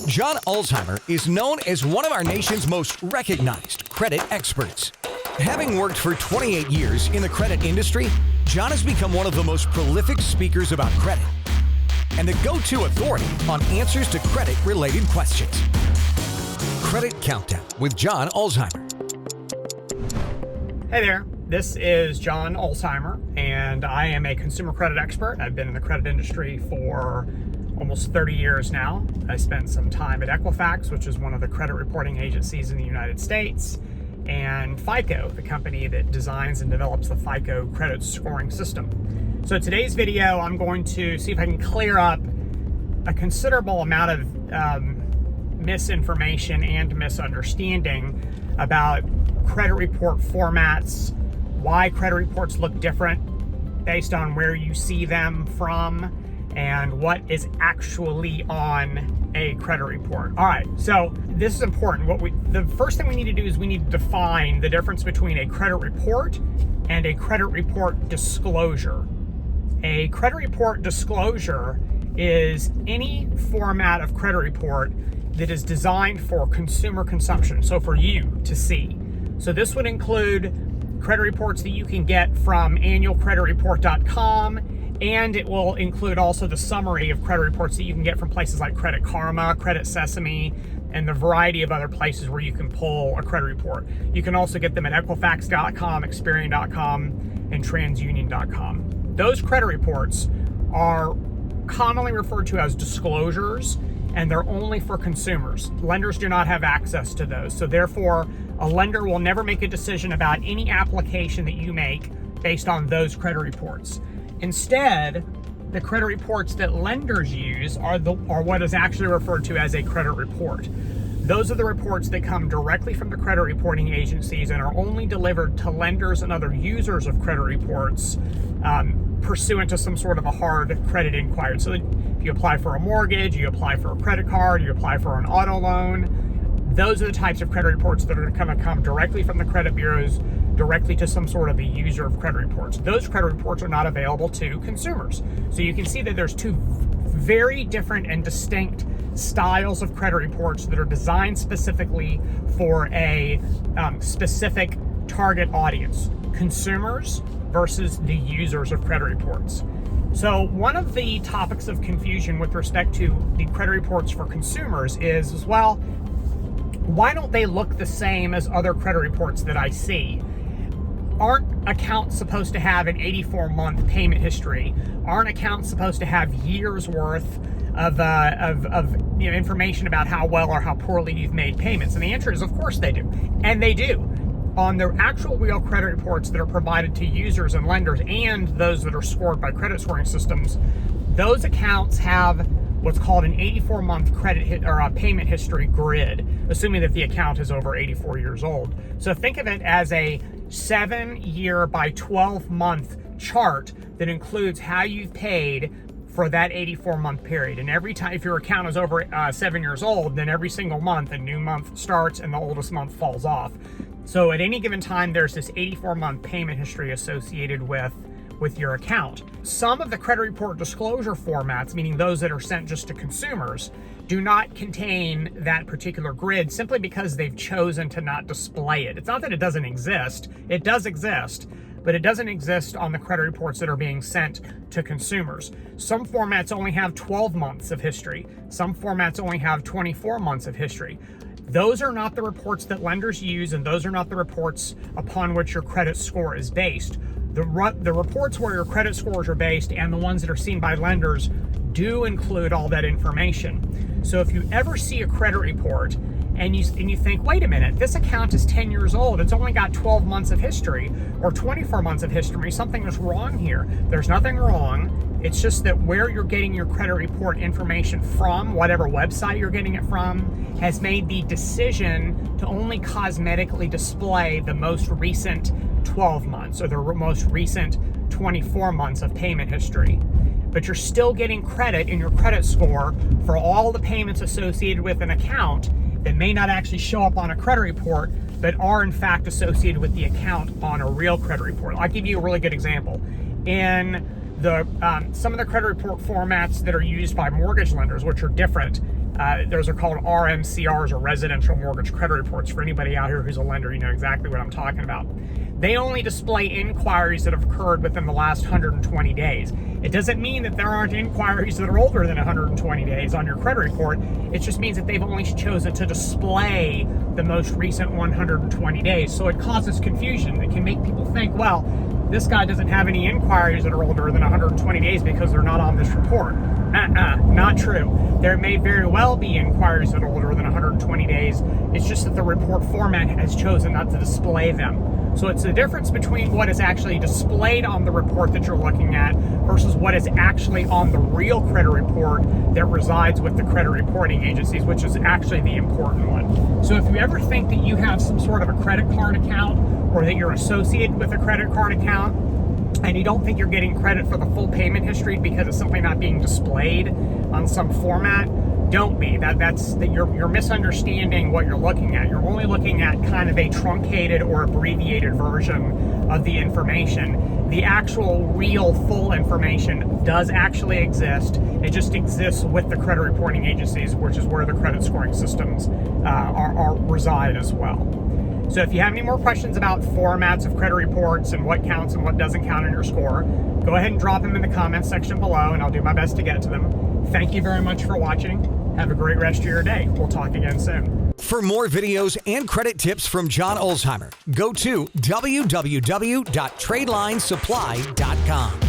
John Ulzheimer is known as one of our nation's most recognized credit experts. Having worked for 28 years in the credit industry, John has become one of the most prolific speakers about credit and the go-to authority on answers to credit-related questions. Credit Countdown with John Ulzheimer. Hey there, this is John Ulzheimer, and I am a consumer credit expert. I've been in the credit industry for almost 30 years now. I spent some time at Equifax, which is one of the credit reporting agencies in the United States, and FICO, the company that designs and develops the FICO credit scoring system. So today's video, I'm going to see if I can clear up a considerable amount of misinformation and misunderstanding about credit report formats, why credit reports look different based on where you see them from, and what is actually on a credit report. All right, so this is important. The first thing we need to do is we need to define the difference between a credit report and a credit report disclosure. A credit report disclosure is any format of credit report that is designed for consumer consumption, so for you to see. So this would include credit reports that you can get from annualcreditreport.com, and it will include also the summary of credit reports that you can get from places like Credit Karma, Credit Sesame, and the variety of other places where you can pull a credit report. You can also get them at Equifax.com, Experian.com, and TransUnion.com. Those credit reports are commonly referred to as disclosures, and they're only for consumers. Lenders do not have access to those. So therefore, a lender will never make a decision about any application that you make based on those credit reports. Instead, the credit reports that lenders use are what is actually referred to as a credit report. Those are the reports that come directly from the credit reporting agencies and are only delivered to lenders and other users of credit reports pursuant to some sort of a hard credit inquiry. So if you apply for a mortgage, you apply for a credit card, you apply for an auto loan, those are the types of credit reports that are going to come directly from the credit bureaus, directly to some sort of a user of credit reports. Those credit reports are not available to consumers. So you can see that there's two very different and distinct styles of credit reports that are designed specifically for a specific target audience, consumers versus the users of credit reports. So one of the topics of confusion with respect to the credit reports for consumers is, well, why don't they look the same as other credit reports that I see? Aren't accounts supposed to have an 84-month payment history? Aren't accounts supposed to have years worth of information about how well or how poorly you've made payments? And the answer is, of course they do. And they do. On the actual real credit reports that are provided to users and lenders and those that are scored by credit scoring systems, those accounts have what's called an 84-month payment history grid, assuming that the account is over 84 years old. So think of it as a 7-year by 12-month chart that includes how you've paid for that 84-month period. And every time, if your account is over 7 years old, then every single month, a new month starts and the oldest month falls off. So at any given time, there's this 84-month payment history associated with your account. Some of the credit report disclosure formats, meaning those that are sent just to consumers, do not contain that particular grid simply because they've chosen to not display it. It's not that it doesn't exist. It does exist, but it doesn't exist on the credit reports that are being sent to consumers. Some formats only have 12 months of history. Some formats only have 24 months of history. Those are not the reports that lenders use, and those are not the reports upon which your credit score is based. The reports where your credit scores are based and the ones that are seen by lenders do include all that information. So if you ever see a credit report and you think, wait a minute, this account is 10 years old, it's only got 12 months of history or 24 months of history, something is wrong here. There's nothing wrong. It's just that where you're getting your credit report information from, whatever website you're getting it from, has made the decision to only cosmetically display the most recent 12 months or the most recent 24 months of payment history. But you're still getting credit in your credit score for all the payments associated with an account that may not actually show up on a credit report, but are in fact associated with the account on a real credit report. I'll give you a really good example. In some of the credit report formats that are used by mortgage lenders, which are different, Those are called RMCRs, or residential mortgage credit reports. For anybody out here who's a lender, you know exactly what I'm talking about. They only display inquiries that have occurred within the last 120 days. It doesn't mean that there aren't inquiries that are older than 120 days on your credit report. It just means that they've only chosen to display the most recent 120 days. So it causes confusion. It can make people think, well, this guy doesn't have any inquiries that are older than 120 days because they're not on this report. Not true. There may very well be inquiries that are older than 120 days. It's just that the report format has chosen not to display them. So it's the difference between what is actually displayed on the report that you're looking at versus what is actually on the real credit report that resides with the credit reporting agencies, which is actually the important one. So if you ever think that you have some sort of a credit card account, or that you're associated with a credit card account, and you don't think you're getting credit for the full payment history because it's simply not being displayed on some format, don't be. You're misunderstanding what you're looking at. You're only looking at kind of a truncated or abbreviated version of the information. The actual real full information does actually exist. It just exists with the credit reporting agencies, which is where the credit scoring systems reside as well. So if you have any more questions about formats of credit reports and what counts and what doesn't count in your score, go ahead and drop them in the comments section below, and I'll do my best to get to them. Thank you very much for watching. Have a great rest of your day. We'll talk again soon. For more videos and credit tips from John Ulzheimer, go to www.tradelinesupply.com.